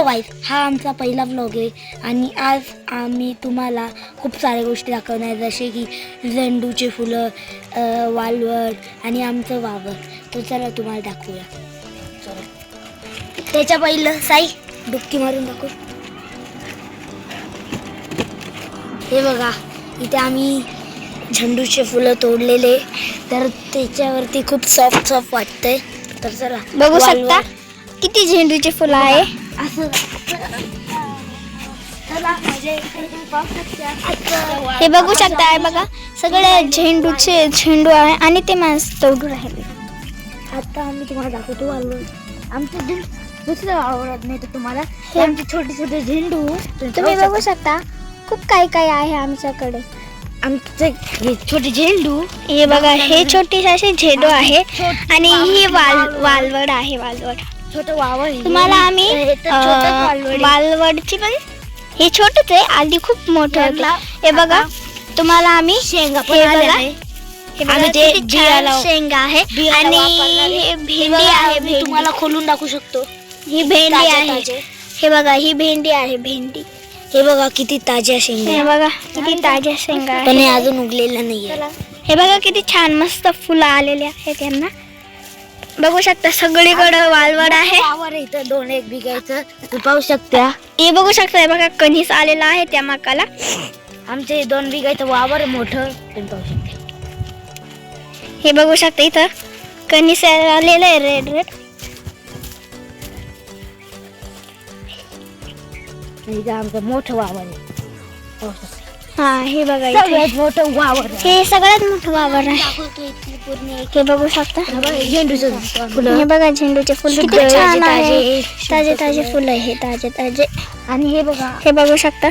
Hello guys, हा आमचा पहिला व्लॉग आहे आणि आज आम्ही तुम्हाला खूप साऱ्या गोष्टी दाखवणार, जसे की झेंडूचे फुलं, वालवड आणि आमचं वावर. तो चला तुम्हाला दाखवूया. चला, त्याच्या पहिलं साई डुबकी मारून दाखव. हे बघा, इथे आम्ही झेंडूचे फुलं तोडलेले, तर त्याच्यावरती खूप सॉफ्ट सॉफ्ट वाटतंय. तर चला बघू शकता किती झेंडूचे फुलं आहे. हे बघू शकता आहे बघा, सगळे झेंडू आहे आणि ते माणसं तोडू राहिले. आता आम्ही तुम्हाला दाखवतो वालवड. आमचं दुसरं आवडत नाही तर तुम्हाला हे आमचे छोटे छोटे झेंडू तुम्ही बघू शकता. खूप काही काही आहे आमच्याकडे. आमचे हे छोटे झेंडू, हे बघा, हे छोटे असे झेंडू आहे आणि ही वालवड आहे. वालवड छोटं वावर. तुम्हाला आम्ही वालवडची पण हे छोटच आहे, आधी खूप मोठं होतं. हे बघा, तुम्हाला आम्ही शेंगा हे बघा, किती छान शेंगा आहे आणि हे भेंडी आहे. तुम्हाला खोलून दाखवू शकतो. ही भेंडी आहे. हे बघा, ही भेंडी आहे. भेंडी हे बघा किती ताज्या शेंगा. हे बघा किती ताज्या शेंगा पण हे आहे. अजून उगलेलं नाहीये. हे बघा किती छान मस्त फुलं आलेली आहेत त्यांना. बघू शकता सगळीकडे वालवड आहे. वावर इथं 2-1 बिघायचं पाहू शकता. हे बघू शकता. हे बघा कणीस आलेला आहे त्या मकाला. आमचे 2 बिघायचं वावर मोठं तुम्ही पाहू शकता. हे बघू शकता इथं कणीस आलेलं आहे रेड रेड. इथं आमचं मोठं वावर आहे. हा, हे बघा सगळ्यात मोठं वावर आहे. हे सगळ्यात मोठं वावर आहे. हे बघू शकता. झेंडूचं फुलं. हे बघा झेंडूचे फुल किती छान आहे. ताजे ताजे फुलं आहे, ताजे ताजे. आणि हे बघा, हे बघू शकता.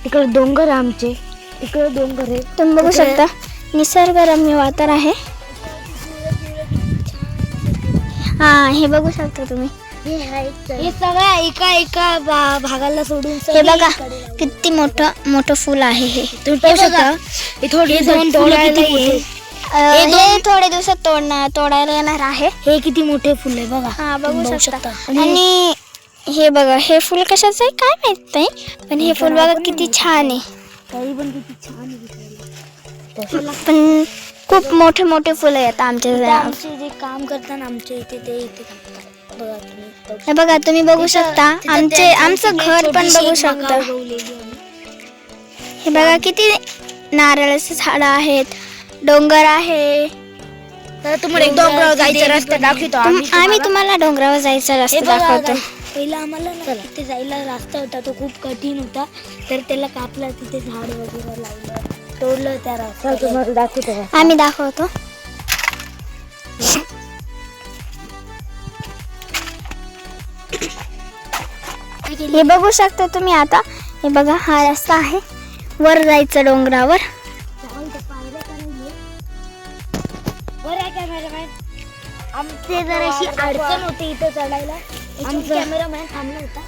तिकडे डोंगर आहे आमचे. तिकडे डोंगर आहे. तुम्ही बघू शकता निसर्गरम्य वातावरण आहे. हा, हे बघू शकता तुम्ही. हे सगळ्या एका भागाला सोडून हे बघा किती मोठं मोठं फुल आहे. हे तुम्ही पाहू शकता. हे थोडे थोडे दिवसात तोडायला येणार आहे. हे किती मोठे फुल आहे बघा. हा, बघू शकता. आणि हे बघा, हे फुल कशाचं आहे काय माहित नाही, पण हे फुल बघा किती छान आहे. काही पण किती छान आहे. पण खूप मोठे मोठे फुलं आहेत आमच्या. आमचे जे काम करतात आमच्या इथे ते इथे बघा तुम्ही. हे बघा तुम्ही बघू शकता. आमचं घर पण बघू शकता. हे बघा किती नारळाचे झाडं आहेत. डोंगर आहे. तर तुम्हाला एक डोंगरावर जायचा रस्ता दाखवतो आम्ही तुम्हाला डोंगरावर जायचा रस्ता दाखवतो. पहिला आम्हाला तिथे जायला रस्ता होता, तो खूप कठीण होता. तर त्याला कापला, तिथे झाड वगैरे लावलं, तोडलं त्या रस्ता. तुम्हाला दाखवतो. आम्ही दाखवतो. हे बघू शकता तुम्ही. आता हे बघा, हा रस्ता आहे वर जायचं डोंगरावर. आमचे जराशी अडचण होती इथं चढायला. आमचा कॅमेरामॅन थांबला होता.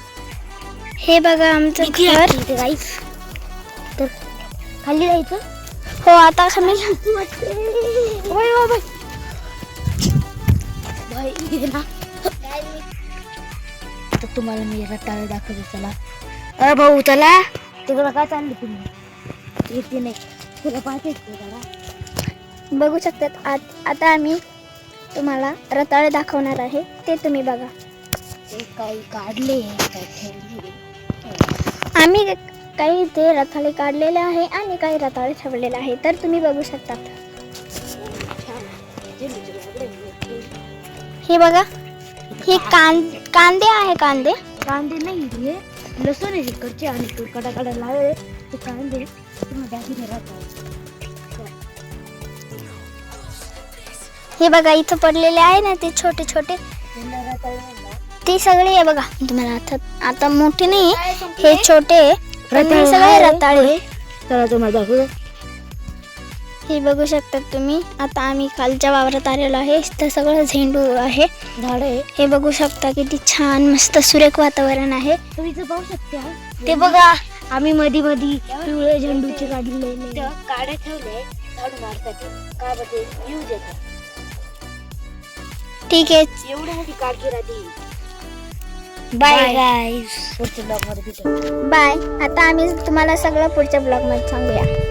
हे बघा आमचं घर. इथे गाईस, तर खाली जायचं. हो, आता खाली. तर तुम्हाला मी रताळ दाखवतो. चला. अरे भाऊ चला. तिकडं काय चालली तुम्ही? येते नाही तुला पाहते. बघू शकतात. आता आम्ही तुम्हाला रताळे दाखवणार आहे, ते तुम्ही बघा. ते काही काढले, आम्ही काही ते रताळे काढलेले आहे आणि काही रताळे ठेवलेले आहे, तर तुम्ही बघू शकता. हे बघा, हे कांदे आहे. कांदे नाही, हे लसूण आहे तिकडचे आणि कडा लावले ते कांदे. हे बघा इथं पडलेले आहे ना ते छोटे छोटे, ते सगळे आहे बघा. तुम्हाला आता मोठे नाही, हे छोटे सगळे रताळे. चला तुम्हाला दाखवतो. हे बघू शकता तुम्ही. आता आम्ही खालच्या वावरात आलेलो आहे. तर सगळं झेंडू आहे, झाड आहे. हे बघू शकता किती छान मस्त सुरेख वातावरण आहे. तुम्ही पाहू शकता. ते बघा, आम्ही मधी पिवळे झेंडूचे काढलेले काड्या ठेवले झाडू मारसाठी. का बघे यूज येतात. ठीक आहे. एवढी मोठी काडकी राहते. Bye guys. पुढच्या ब्लॉगमध्ये भेटू. बाय. आता आम्ही तुम्हाला सगळं पुढच्या ब्लॉग मध्ये सांगूया.